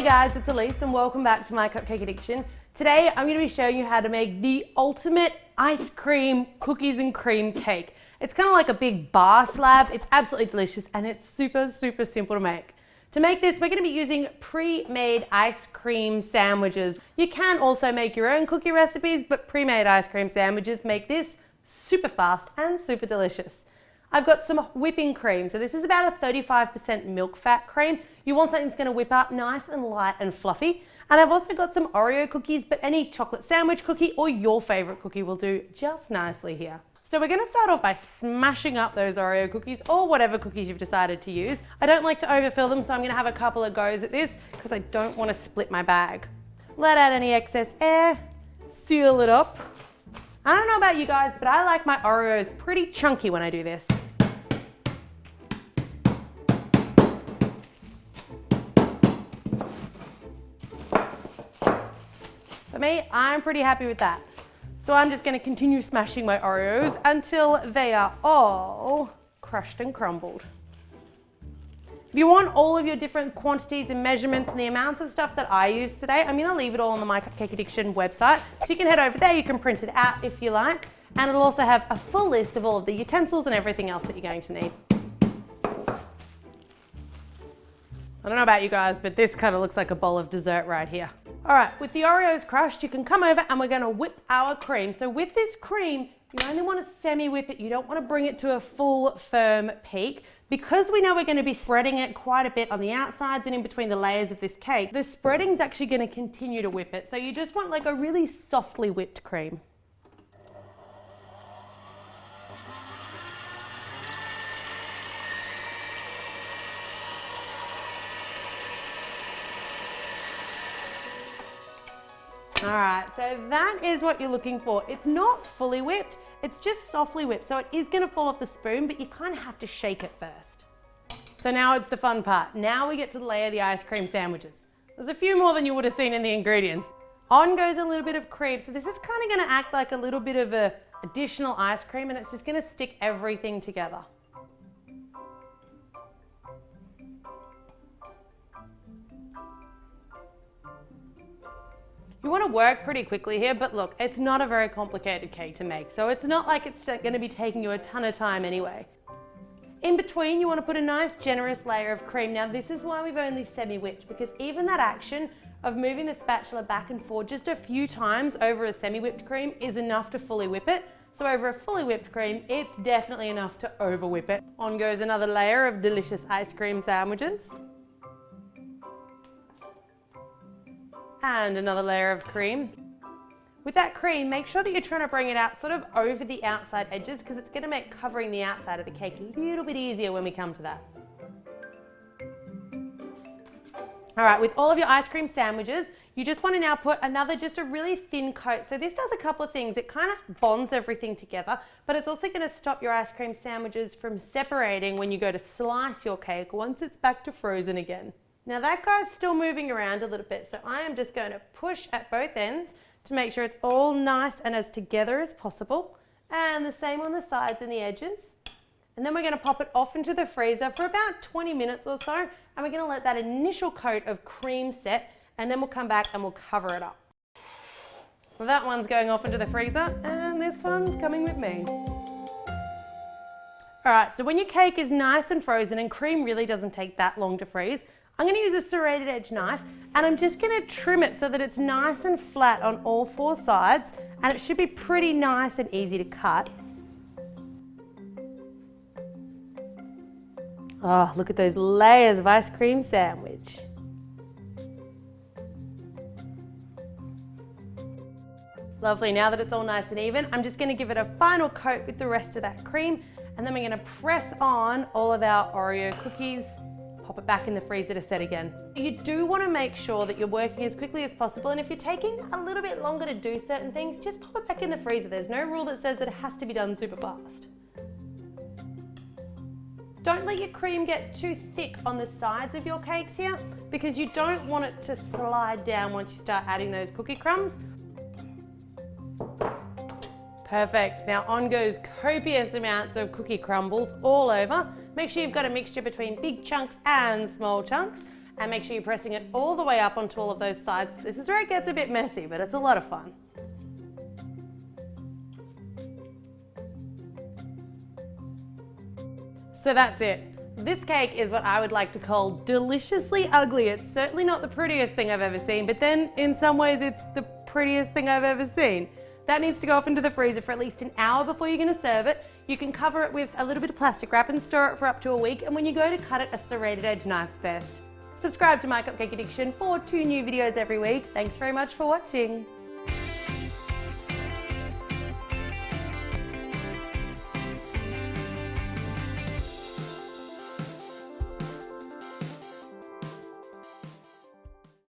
Hey guys, it's Elise and welcome back to My Cupcake Addiction. Today I'm going to be showing you how to make the ultimate ice cream cookies and cream cake. It's kind of like a big bar slab. It's absolutely delicious and it's super simple to make. To make this, we're going to be using pre-made ice cream sandwiches. You can also make your own cookie recipes, but pre-made ice cream sandwiches make this super fast and super delicious. I've got some whipping cream. So this is about a 35% milk fat cream. You want something that's going to whip up nice and light and fluffy. And I've also got some Oreo cookies, but any chocolate sandwich cookie or your favorite cookie will do just nicely here. So we're going to start off by smashing up those Oreo cookies or whatever cookies you've decided to use. I don't like to overfill them, so I'm going to have a couple of goes at this because I don't want to split my bag. Let out any excess air, seal it up. I don't know about you guys, but I like my Oreos pretty chunky when I do this. For me, I'm pretty happy with that. So I'm just going to continue smashing my Oreos until they are all crushed and crumbled. If you want all of your different quantities and measurements and the amounts of stuff that I use today, I'm going to leave it all on the My Cupcake Addiction website. So you can head over there, you can print it out if you like, and it'll also have a full list of all of the utensils and everything else that you're going to need. I don't know about you guys, but this kind of looks like a bowl of dessert right here. All right, with the Oreos crushed, you can come over and we're going to whip our cream. So with this cream, you only want to semi-whip it. You don't want to bring it to a full, firm peak. Because we know we're going to be spreading it quite a bit on the outsides and in between the layers of this cake, the spreading is actually going to continue to whip it. So you just want like a really softly whipped cream. All right, so that is what you're looking for. It's not fully whipped, it's just softly whipped. So it is gonna fall off the spoon, but you kind of have to shake it first. So now it's the fun part. Now we get to layer the ice cream sandwiches. There's a few more than you would have seen in the ingredients. On goes a little bit of cream. So this is kind of gonna act like a little bit of a additional ice cream and it's just gonna stick everything together. You want to work pretty quickly here, but look, it's not a very complicated cake to make, so it's not like it's going to be taking you a ton of time anyway. In between, you want to put a nice generous layer of cream. Now this is why we've only semi-whipped, because even that action of moving the spatula back and forth just a few times over a semi-whipped cream is enough to fully whip it. So over a fully whipped cream, it's definitely enough to over whip it. On goes another layer of delicious ice cream sandwiches. And another layer of cream. With that cream, make sure that you're trying to bring it out sort of over the outside edges because it's going to make covering the outside of the cake a little bit easier when we come to that. All right, with all of your ice cream sandwiches, you just want to now put just a really thin coat. So this does a couple of things. It kind of bonds everything together, but it's also going to stop your ice cream sandwiches from separating when you go to slice your cake once it's back to frozen again. Now that guy's still moving around a little bit, so I am just going to push at both ends to make sure it's all nice and as together as possible. And the same on the sides and the edges. And then we're going to pop it off into the freezer for about 20 minutes or so. And we're going to let that initial coat of cream set, and then we'll come back and we'll cover it up. Well, that one's going off into the freezer, and this one's coming with me. All right, so when your cake is nice and frozen, and cream really doesn't take that long to freeze, I'm going to use a serrated edge knife and I'm just going to trim it so that it's nice and flat on all four sides, and it should be pretty nice and easy to cut. Oh, look at those layers of ice cream sandwich. Lovely, now that it's all nice and even, I'm just going to give it a final coat with the rest of that cream, and then we're going to press on all of our Oreo cookies. Pop it back in the freezer to set again. You do want to make sure that you're working as quickly as possible, and if you're taking a little bit longer to do certain things, just pop it back in the freezer. There's no rule that says that it has to be done super fast. Don't let your cream get too thick on the sides of your cakes here, because you don't want it to slide down once you start adding those cookie crumbs. Perfect. Now on goes copious amounts of cookie crumbles all over. Make sure you've got a mixture between big chunks and small chunks. And make sure you're pressing it all the way up onto all of those sides. This is where it gets a bit messy, but it's a lot of fun. So that's it. This cake is what I would like to call deliciously ugly. It's certainly not the prettiest thing I've ever seen, but then in some ways it's the prettiest thing I've ever seen. That needs to go off into the freezer for at least an hour before you're going to serve it. You can cover it with a little bit of plastic wrap and store it for up to a week, and when you go to cut it, a serrated edge knife's best. Subscribe to My Cupcake Addiction for 2 new videos every week. Thanks very much for watching.